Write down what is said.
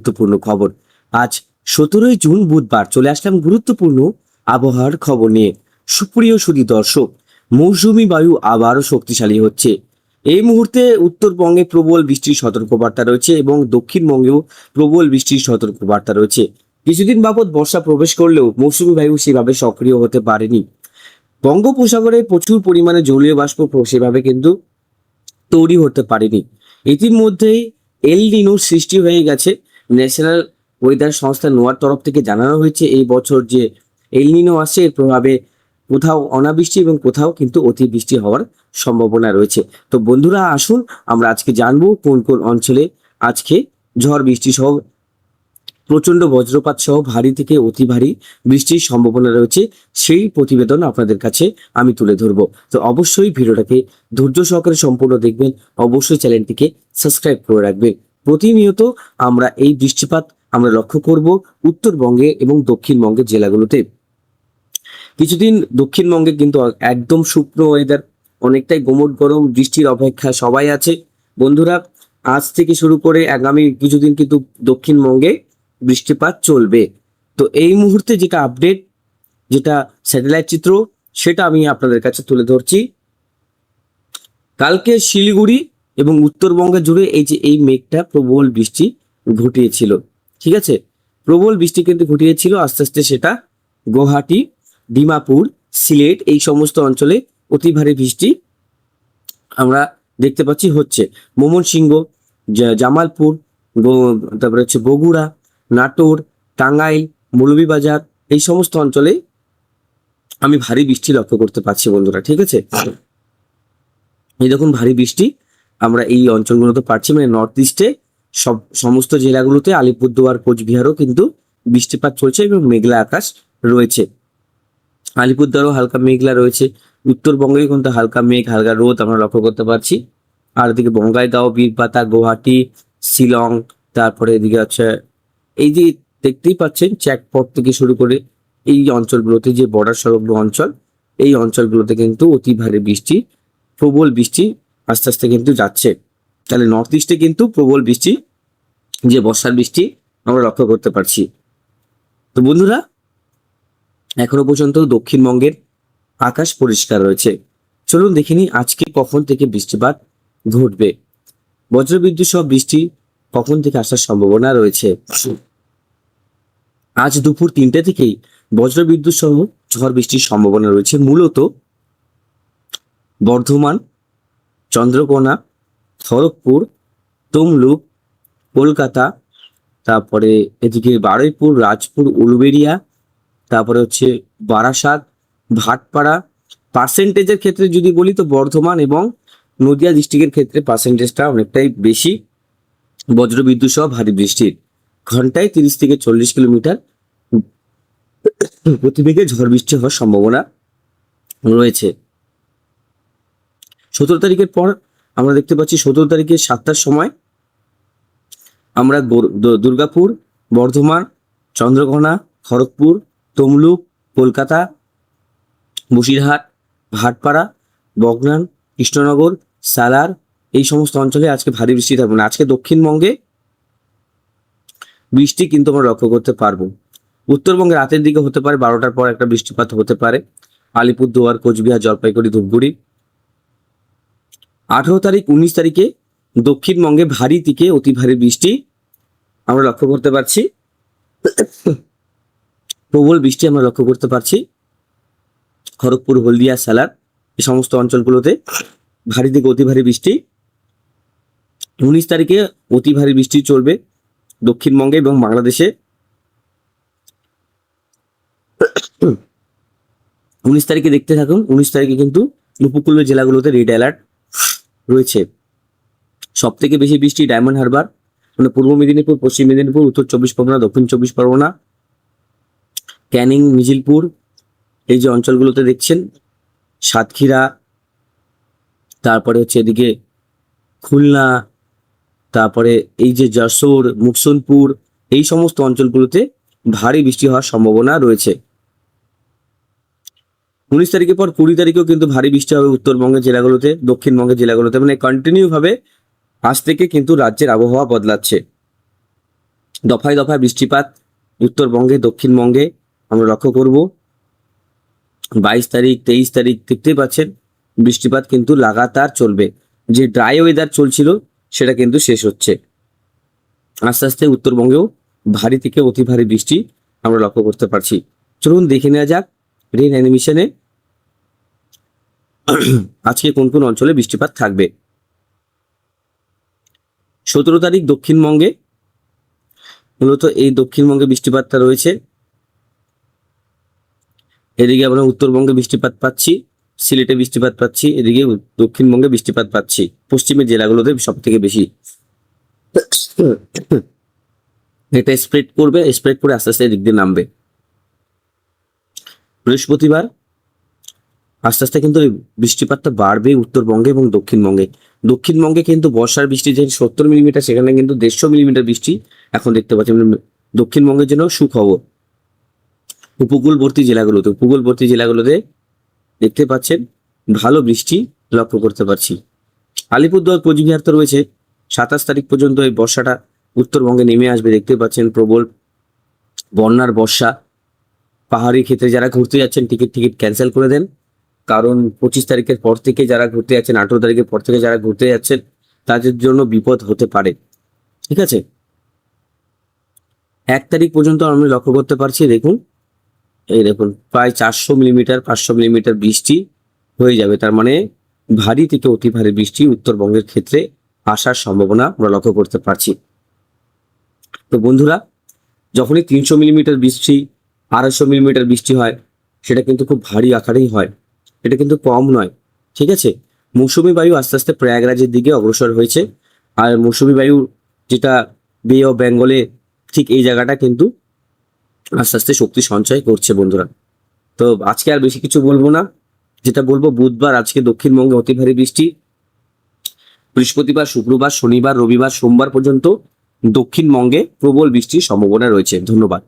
গুরুত্বপূর্ণ খবর। আজ 17ই জুন বুধবার চলে আসলাম গুরুত্বপূর্ণ আবহাওয়ার খবর নিয়ে। সুপ্রিয় সুধী দর্শক, মৌসুমী বায়ু আবারও শক্তিশালী হচ্ছে। এই মুহূর্তে উত্তরবঙ্গে প্রবল বৃষ্টির সতর্কবার্তা রয়েছে এবং দক্ষিণবঙ্গেও প্রবল বৃষ্টির সতর্কবার্তা রয়েছে। কিছুদিন বাবদ বর্ষা প্রবেশ করলেও মৌসুমী বায়ু সেভাবে সক্রিয় হতে পারেনি। বঙ্গোপসাগরে প্রচুর পরিমাণে জলীয় বাষ্প সেভাবে কিন্তু তৈরি হতে পারেনি। ইতিমধ্যেই এল নিনোর সৃষ্টি হয়ে গেছে। ন্যাশনাল ওয়েদার সংস্থা নোয়ার তরফ থেকে জানানো হয়েছে এই বছর যে এল নিনো আসছে, এর প্রভাবে কোথাও অনাবৃষ্টি এবং কোথাও কিন্তু অতিবৃষ্টি হওয়ার সম্ভাবনা রয়েছে। তো বন্ধুরা, আসুন আমরা আজকে জানবো কোন কোন অঞ্চলে আজকে ঝড় বৃষ্টি সহ প্রচন্ড বজ্রপাত সহ ভারী থেকে অতি ভারী বৃষ্টির সম্ভাবনা রয়েছে। সেই প্রতিবেদন আপনাদের কাছে আমি তুলে ধরবো। তো অবশ্যই ভিডিওটাকে ধৈর্য সহকারে সম্পূর্ণ দেখবেন, অবশ্যই চ্যানেলটিকে সাবস্ক্রাইব করে রাখবেন। প্রতিনিয়ত আমরা এই বৃষ্টিপাত আমরা লক্ষ্য করব উত্তরবঙ্গে এবং দক্ষিণবঙ্গের জেলাগুলোতে। কিছুদিন দক্ষিণবঙ্গে কিন্তু একদম শুকনো ওয়েদার, অনেকটাই গোমট গরম বৃষ্টির অপেক্ষা সবাই আছে। বন্ধুরা, আজ থেকে শুরু করে আগামী কিছুদিন কিন্তু দক্ষিণবঙ্গে বৃষ্টিপাত চলবে। তো এই মুহূর্তে যেটা আপডেট, যেটা স্যাটেলাইট চিত্র, সেটা আমি আপনাদের কাছে তুলে ধরছি। কালকে শিলিগুড়ি এবং উত্তরবঙ্গে জুড়ে এই মেঘটা প্রবল বৃষ্টি ঘটিয়েছিল। ঠিক আছে, প্রবল বৃষ্টি কিন্তু ঘটিয়েছিল। আস্তে আস্তে সেটা গুয়াহাটি, ডিমাপুর, সিলেট এই সমস্ত অঞ্চলে অতি ভারী বৃষ্টি আমরা দেখতে পাচ্ছি হচ্ছে। ময়মনসিংহ, জামালপুর, তারপরে হচ্ছে বগুড়া, নাটোর, টাঙ্গাইল, মৌলভীবাজার এই সমস্ত অঞ্চলে আমি ভারী বৃষ্টি লক্ষ্য করতে পারছি বন্ধুরা। ঠিক আছে, এই দেখুন ভারী বৃষ্টি আমরা এই অঞ্চলগুলোতে পাচ্ছি, মানে নর্থ ইস্টে সমস্ত জেলাগুলোতে, আলিপুরদুয়ার, কোচবিহারও কিন্তু বৃষ্টিপাত চলছে এবং মেঘলা আকাশ রয়েছে। আলিপুরদুয়ারও হালকা মেঘলা রয়েছে, উত্তরবঙ্গে কিন্তু হালকা মেঘ হালকা রোদ আমরা লক্ষ্য করতে পারছি। আর এদিকে বঙ্গাইগাঁও, বীরপাতা, গুয়াহাটি, শিলং, তারপরে এদিকে আছে এই যে দেখতেই পাচ্ছেন চেকপোস্ট থেকে শুরু করে এই অঞ্চলগুলোতে, যে বর্ডার সংলগ্ন অঞ্চল, এই অঞ্চলগুলোতে কিন্তু অতি ভারী বৃষ্টি, প্রবল বৃষ্টি আস্তে আস্তে কিন্তু যাচ্ছে। তাহলে নর্থ ইস্টে কিন্তু প্রবল বৃষ্টি, যে বর্ষার বৃষ্টি আমরা লক্ষ্য করতে পারছি। তো বন্ধুরা, এখনো পর্যন্ত দক্ষিণবঙ্গের আকাশ পরিষ্কার রয়েছে। চলুন দেখে নিই আজকে কখন থেকে বৃষ্টিপাত ঘটবে। বজ্রবিদ্যুৎ সহ বৃষ্টি কখন থেকে আসার সম্ভাবনা রয়েছে। আজ দুপুর 3টে থেকেই বজ্রবিদ্যুৎ সহ ঝড় বৃষ্টির সম্ভাবনা রয়েছে। মূলত বর্ধমান, চন্দ্রকোনা, খড়গপুর, তমলুক, কলকাতা, তারপরে এদিকে বারুইপুর, রাজপুর, উলুবেড়িয়া, তারপরে হচ্ছে বারাসাত, ভাটপাড়া। পার্সেন্টেজের ক্ষেত্রে যদি বলি তো বর্ধমান এবং নদিয়া ডিস্ট্রিক্টের ক্ষেত্রে পার্সেন্টেজটা অনেকটাই বেশি বজ্রবিদ্যুৎ সহ ভারী বৃষ্টির। ঘন্টায় 30 থেকে 40 কিলোমিটার গতিবেগে ঝড় বৃষ্টি হওয়ার সম্ভাবনা রয়েছে। 17 তারিখের পর আমরা দেখতে পাচ্ছি 17 তারিখে 7টার সময় আমরা দুর্গাপুর, বর্ধমান, চন্দ্রকোনা, খড়গপুর, তমলুক, কলকাতা, বসিরহাট, ভাটপাড়া, বগনান, কৃষ্ণনগর, সালার এই সমস্ত অঞ্চলে আজকে ভারী বৃষ্টি থাকবে না। আজকে দক্ষিণবঙ্গে বৃষ্টি কিন্তু আমরা লক্ষ্য করতে পারবো। উত্তরবঙ্গে রাতের দিকে হতে পারে, 12টার পর একটা বৃষ্টিপাত হতে পারে আলিপুরদুয়ার, কোচবিহার, জলপাইগুড়ি, ধূপগুড়ি। 18 তারিখ, 19 তারিখে দক্ষিণবঙ্গে ভারী থেকে অতি ভারী বৃষ্টি আমরা লক্ষ্য করতে পারছি। প্রবল বৃষ্টি আমরা লক্ষ্য করতে পারছি খড়গপুর, হলদিয়া, সালার এই সমস্ত অঞ্চলগুলোতে ভারী থেকে অতি ভারী বৃষ্টি। 19 তারিখে অতি ভারী বৃষ্টি চলবে দক্ষিণবঙ্গে এবং বাংলাদেশে। 19 তারিখে দেখতে থাকুন। 19 তারিখে কিন্তু উপকূলীয় জেলাগুলোতে রেড অ্যালার্ট রয়েছে। সব থেকে বেশি বৃষ্টি ডায়মন্ড হারবার, মানে পূর্ব মেদিনীপুর, পশ্চিম মেদিনীপুর, উত্তর 24 পরগনা, দক্ষিণ 24 পরগনা, ক্যানিং, মিজিলপুর এই যে অঞ্চলগুলোতে দেখছেন, সাতক্ষীরা, তারপরে হচ্ছে এদিকে খুলনা, তারপরে এই যে যশোর, মুকসুনপুর এই সমস্ত অঞ্চলগুলোতে ভারী বৃষ্টি হওয়ার সম্ভাবনা রয়েছে। 19 তারিখের পর 20 তারিখেও কিন্তু ভারী বৃষ্টি হবে উত্তরবঙ্গের জেলাগুলোতে, দক্ষিণবঙ্গের জেলাগুলোতে, মানে কন্টিনিউ ভাবে আজ থেকে কিন্তু রাজ্যের আবহাওয়া বদলাচ্ছে। দফায় দফায় বৃষ্টিপাত উত্তরবঙ্গে দক্ষিণবঙ্গে আমরা লক্ষ্য করব। 22 তারিখ 23 তারিখ দেখতেই পাচ্ছেন বৃষ্টিপাত কিন্তু লাগাতার চলবে। যে ড্রাই ওয়েদার চলছিল সেটা কিন্তু শেষ হচ্ছে। আস্তে আস্তে উত্তরবঙ্গেও ভারী থেকে অতি ভারী বৃষ্টি আমরা লক্ষ্য করতে পারছি। চলুন দেখে নেওয়া যাক রেন অ্যানিমেশনে আজকে কোন কোন অঞ্চলে বৃষ্টিপাত থাকবে। 17 তারিখ দক্ষিণবঙ্গে, মূলত এই দক্ষিণবঙ্গে বৃষ্টিপাতটা রয়েছে। এদিকে আমরা উত্তরবঙ্গে বৃষ্টিপাত পাচ্ছি, সিলেটে বৃষ্টিপাত পাচ্ছি, এদিকে দক্ষিণবঙ্গে বৃষ্টিপাত পাচ্ছি, পশ্চিমের জেলাগুলোতে সব থেকে বেশি। এটা স্প্রেড করবে, স্প্রেড করে আস্তে আস্তে এদিক দিয়ে নামবে। বৃহস্পতিবার আস্তে আস্তে কিন্তু এই বৃষ্টিপাতটা বাড়বে উত্তরবঙ্গে এবং দক্ষিণবঙ্গে। দক্ষিণবঙ্গে কিন্তু বর্ষার বৃষ্টি যে 70 মিলিমিটার, সেখানে কিন্তু 150 মিলিমিটার বৃষ্টি এখন দেখতে পাচ্ছি। দক্ষিণবঙ্গের জন্য সুখবর। উপকূলবর্তী জেলাগুলোতে দেখতে পাচ্ছেন ভালো বৃষ্টি লক্ষ্য করতে পারছি। আলিপুরদুয়ার কোচবিহার তো রয়েছে, 27 তারিখ পর্যন্ত এই বর্ষাটা উত্তরবঙ্গে নেমে আসবে। দেখতে পাচ্ছেন প্রবল বন্যার বর্ষা। পাহাড়ি ক্ষেত্রে যারা ঘুরতে যাচ্ছেন টিকিট ক্যান্সেল করে দেন, কারণ 25 তারিখের পর থেকে যারা ঘুরতে যাচ্ছেন, 18 তারিখের পর থেকে যারা ঘুরতে যাচ্ছেন তাদের জন্য বিপদ হতে পারে। ঠিক আছে, 1 তারিখ পর্যন্ত আমরা লক্ষ্য করতে পারছি। দেখুন প্রায় 400 মিলিমিটার 500 মিলিমিটার বৃষ্টি হয়ে যাবে। তার মানে ভারী থেকে অতি ভারী বৃষ্টি উত্তরবঙ্গের ক্ষেত্রে আসার সম্ভাবনা আমরা লক্ষ্য করতে পারছি। তো বন্ধুরা, যখনই 300 মিলিমিটার বৃষ্টি 250 মিলিমিটার বৃষ্টি হয়, সেটা কিন্তু খুব ভারী আকারেই হয়, এটা কিন্তু কম নয়। ঠিক আছে, মৌসুমী বায়ু আস্তে আস্তে প্রয়াগরাজের দিকে অগ্রসর হয়েছে। আর মৌসুমী বায়ু যেটা বে অফ বেঙ্গলে, ঠিক এই জায়গাটা কিন্তু আস্তে আস্তে শক্তি সঞ্চয় করছে বন্ধুরা। তো আজকে আর বেশি কিছু বলবো না, যেটা বলবো বুধবার আজকে দক্ষিণবঙ্গে অতি ভারী বৃষ্টি, বৃহস্পতিবার শুক্রবার শনিবার রবিবার সোমবার পর্যন্ত দক্ষিণবঙ্গে প্রবল বৃষ্টির সম্ভাবনা রয়েছে। ধন্যবাদ।